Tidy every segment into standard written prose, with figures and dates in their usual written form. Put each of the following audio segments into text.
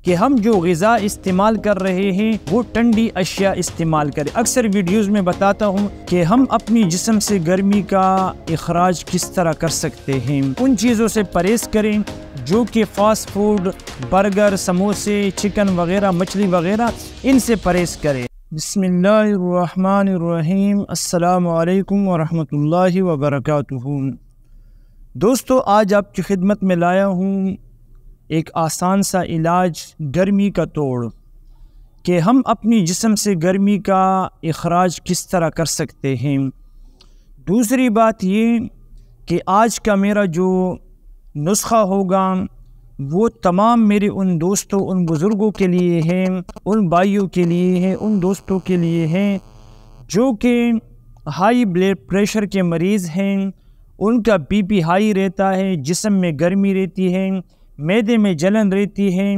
کہ ہم جو غذا استعمال کر رہے ہیں وہ ٹھنڈی اشیاء استعمال کریں۔ اکثر ویڈیوز میں بتاتا ہوں کہ ہم اپنی جسم سے گرمی کا اخراج کس طرح کر سکتے ہیں۔ ان چیزوں سے پرہیز کریں جو کہ فاسٹ فوڈ، برگر، سموسے، چکن وغیرہ، مچھلی وغیرہ، ان سے پرہیز کریں۔ بسم اللہ الرحمن الرحیم۔ السلام علیکم ورحمۃ اللہ وبرکاتہ۔ دوستو، آج آپ کی خدمت میں لایا ہوں ایک آسان سا علاج گرمی کا توڑ، کہ ہم اپنی جسم سے گرمی کا اخراج کس طرح کر سکتے ہیں۔ دوسری بات یہ کہ آج کا میرا جو نسخہ ہوگا وہ تمام میرے ان دوستوں، ان بزرگوں کے لیے ہے، ان بھائیوں کے لیے ہے، ان دوستوں کے لیے ہے جو کہ ہائی بلڈ پریشر کے مریض ہیں، ان کا بی پی ہائی رہتا ہے، جسم میں گرمی رہتی ہے، معدے میں جلن رہتی ہے،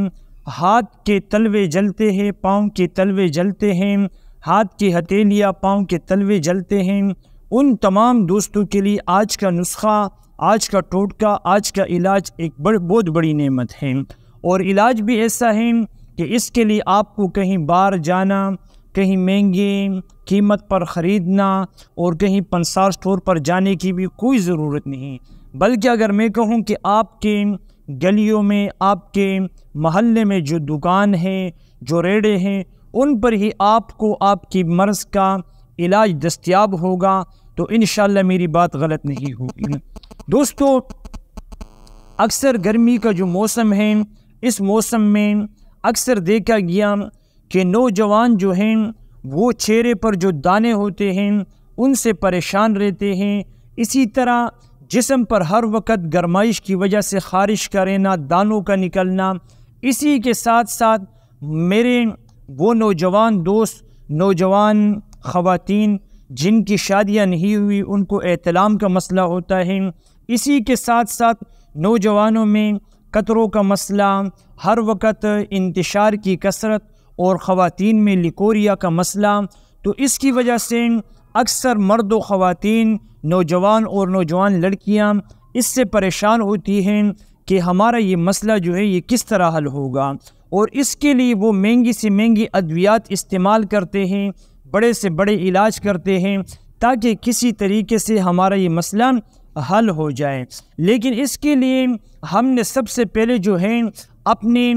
ہاتھ کے تلوے جلتے ہیں، پاؤں کے تلوے جلتے ہیں، ہاتھ کی ہتھیلیاں، پاؤں کے تلوے جلتے ہیں۔ ان تمام دوستوں کے لیے آج کا نسخہ، آج کا ٹوٹکا، آج کا علاج ایک بہت بڑی نعمت ہے، اور علاج بھی ایسا ہے کہ اس کے لیے آپ کو کہیں باہر جانا، کہیں مہنگے قیمت پر خریدنا اور کہیں پنسار اسٹور پر جانے کی بھی کوئی ضرورت نہیں، بلکہ اگر میں کہوں کہ آپ کے گلیوں میں، آپ کے محلے میں جو دکان ہیں، جو ریڑے ہیں، ان پر ہی آپ کو آپ کی مرض کا علاج دستیاب ہوگا، تو انشاءاللہ میری بات غلط نہیں ہوگی۔ دوستو، اکثر گرمی کا جو موسم ہے، اس موسم میں اکثر دیکھا گیا کہ نوجوان جو ہیں وہ چہرے پر جو دانے ہوتے ہیں ان سے پریشان رہتے ہیں۔ اسی طرح جسم پر ہر وقت گرمائش کی وجہ سے خارش کا رہنا، دانوں کا نکلنا۔ اسی کے ساتھ ساتھ میرے وہ نوجوان دوست، نوجوان خواتین جن کی شادیاں نہیں ہوئی، ان کو احتلام کا مسئلہ ہوتا ہے۔ اسی کے ساتھ ساتھ نوجوانوں میں قطروں کا مسئلہ، ہر وقت انتشار کی کثرت، اور خواتین میں لیکوریا کا مسئلہ۔ تو اس کی وجہ سے اکثر مرد و خواتین، نوجوان اور نوجوان لڑکیاں اس سے پریشان ہوتی ہیں کہ ہمارا یہ مسئلہ جو ہے یہ کس طرح حل ہوگا، اور اس کے لیے وہ مہنگی سے مہنگی ادویات استعمال کرتے ہیں، بڑے سے بڑے علاج کرتے ہیں تاکہ کسی طریقے سے ہمارا یہ مسئلہ حل ہو جائے۔ لیکن اس کے لیے ہم نے سب سے پہلے جو ہے اپنے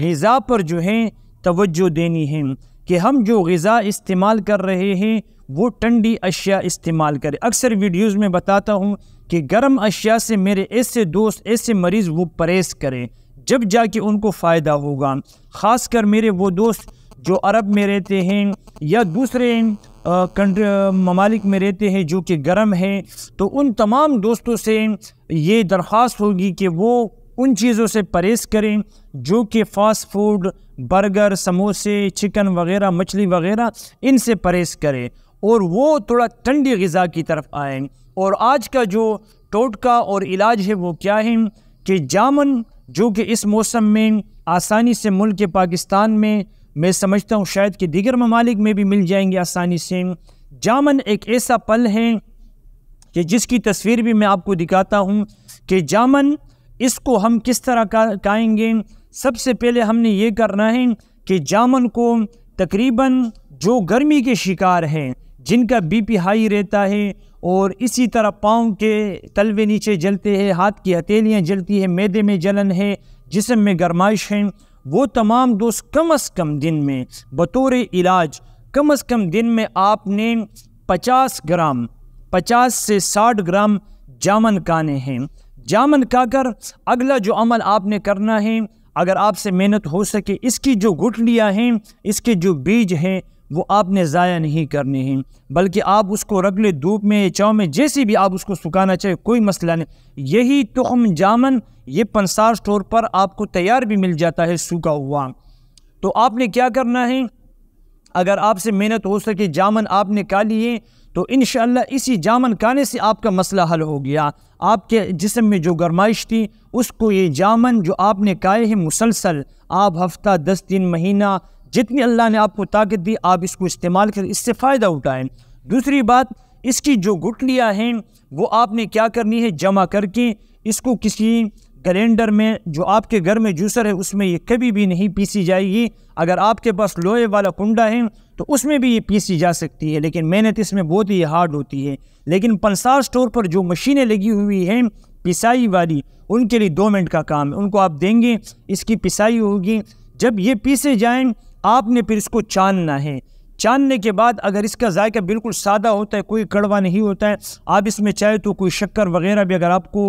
غذا پر جو ہے توجہ دینی ہے، کہ ہم جو غذا استعمال کر رہے ہیں وہ ٹھنڈی اشیاء استعمال کریں۔ اکثر ویڈیوز میں بتاتا ہوں کہ گرم اشیاء سے میرے ایسے دوست، ایسے مریض وہ پرہیز کریں، جب جا کے ان کو فائدہ ہوگا۔ خاص کر میرے وہ دوست جو عرب میں رہتے ہیں یا دوسرے ممالک میں رہتے ہیں جو کہ گرم ہیں، تو ان تمام دوستوں سے یہ درخواست ہوگی کہ وہ ان چیزوں سے پرہیز کریں جو کہ فاسٹ فوڈ، برگر، سموسے، چکن وغیرہ، مچھلی وغیرہ، ان سے پرہیز کریں، اور وہ تھوڑا ٹھنڈی غذا کی طرف آئیں۔ اور آج کا جو ٹوٹکا اور علاج ہے وہ کیا ہے کہ جامن، جو کہ اس موسم میں آسانی سے ملک پاکستان میں سمجھتا ہوں شاید کہ دیگر ممالک میں بھی مل جائیں گے آسانی سے۔ جامن ایک ایسا پھل ہے کہ جس کی تصویر بھی میں آپ کو دکھاتا ہوں کہ جامن، اس کو ہم کس طرح کھائیں گے۔ سب سے پہلے ہم نے یہ کرنا ہے کہ جامن کو تقریباً جو گرمی کے شکار ہیں، جن کا بی پی ہائی رہتا ہے، اور اسی طرح پاؤں کے تلوے نیچے جلتے ہیں، ہاتھ کی ہتھیلیاں جلتی ہیں، معدے میں جلن ہے، جسم میں گرمائش ہے، وہ تمام دوست کم از کم دن میں بطور علاج، کم از کم دن میں آپ نے 50 سے 60 گرام جامن کھانے ہیں۔ جامن کھا کر اگلا جو عمل آپ نے کرنا ہے، اگر آپ سے محنت ہو سکے، اس کی جو گٹلیاں ہیں، اس کے جو بیج ہیں، وہ آپ نے ضائع نہیں کرنے ہیں، بلکہ آپ اس کو رگھ لیں دھوپ میں، چاؤ میں، جیسے بھی آپ اس کو سکھانا چاہے، کوئی مسئلہ نہیں۔ یہی تخم جامن یہ پنسار اسٹور پر آپ کو تیار بھی مل جاتا ہے، سوکھا ہوا۔ تو آپ نے کیا کرنا ہے، اگر آپ سے محنت ہو سکے، جامن آپ نے کھا لیے، تو انشاءاللہ اسی جامن کھانے سے آپ کا مسئلہ حل ہو گیا۔ آپ کے جسم میں جو گرمائش تھی، اس کو یہ جامن جو آپ نے کھائے ہیں مسلسل، آپ ہفتہ، 10 دن، مہینہ، جتنی اللہ نے آپ کو طاقت دی، آپ اس کو استعمال کریں، اس سے فائدہ اٹھائیں۔ دوسری بات، اس کی جو گٹلیاں ہیں وہ آپ نے کیا کرنی ہے، جمع کر کے اس کو کسی گرینڈر میں جو آپ کے گھر میں جوسر ہے اس میں یہ کبھی بھی نہیں پیسی جائے گی۔ اگر آپ کے پاس لوہے والا کنڈا ہے تو اس میں بھی یہ پیسی جا سکتی ہے، لیکن محنت اس میں بہت ہی ہارڈ ہوتی ہے۔ لیکن پلسار اسٹور پر جو مشینیں لگی ہوئی ہیں پسائی والی، ان کے لیے 2 منٹ کا کام ہے، ان کو آپ دیں گے، اس کی پسائی ہوگی۔ جب یہ پیسے جائیں آپ نے پھر اس کو چاننا ہے۔ چاننے کے بعد اگر اس کا ذائقہ بالکل سادہ ہوتا ہے، کوئی کڑوا نہیں ہوتا ہے، آپ اس میں چاہے تو کوئی شکر وغیرہ بھی، اگر آپ کو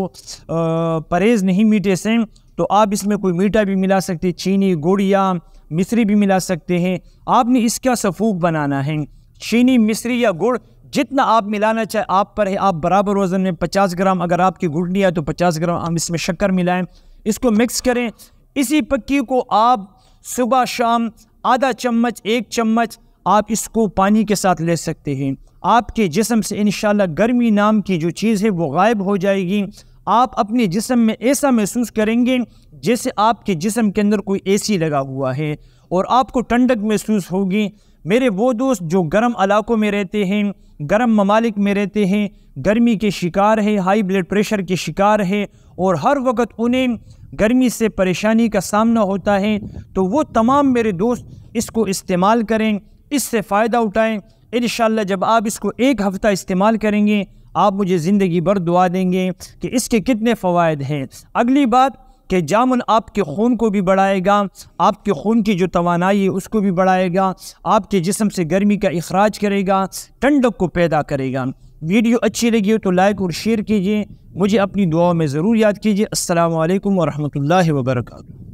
پرہیز نہیں میٹھے سے تو آپ اس میں کوئی میٹھا بھی ملا سکتے ہیں، چینی، گڑ یا مصری بھی ملا سکتے ہیں۔ آپ نے اس کا سفوک بنانا ہے، چینی، مصری یا گڑ جتنا آپ ملانا چاہے آپ پر ہے۔ آپ برابر وزن میں 50 گرام اگر آپ کی گڑ لیا ہے تو 50 گرام ہم اس میں شکر ملائیں، اس کو مکس کریں۔ اسی پکی کو آپ صبح شام آدھا چمچ 1 چمچ آپ اس کو پانی کے ساتھ لے سکتے ہیں۔ آپ کے جسم سے انشاءاللہ گرمی نام کی جو چیز ہے وہ غائب ہو جائے گی۔ آپ اپنے جسم میں ایسا محسوس کریں گے جیسے آپ کے جسم کے اندر کوئی اے سی لگا ہوا ہے، اور آپ کو ٹھنڈک محسوس ہوگی۔ میرے وہ دوست جو گرم علاقوں میں رہتے ہیں، گرم ممالک میں رہتے ہیں، گرمی کے شکار ہے، ہائی بلڈ پریشر کے شکار ہے، اور ہر وقت انہیں گرمی سے پریشانی کا سامنا ہوتا ہے، تو وہ تمام میرے دوست اس کو استعمال کریں، اس سے فائدہ اٹھائیں۔ انشاءاللہ جب آپ اس کو 1 ہفتہ استعمال کریں گے آپ مجھے زندگی بھر دعا دیں گے کہ اس کے کتنے فوائد ہیں۔ اگلی بات کہ جامن آپ کے خون کو بھی بڑھائے گا، آپ کے خون کی جو توانائی ہے اس کو بھی بڑھائے گا، آپ کے جسم سے گرمی کا اخراج کرے گا، ٹھنڈک کو پیدا کرے گا۔ ویڈیو اچھی لگی ہو تو لائک اور شیئر کیجئے، مجھے اپنی دعاؤں میں ضرور یاد کیجئے۔ السلام علیکم ورحمۃ اللہ وبرکاتہ۔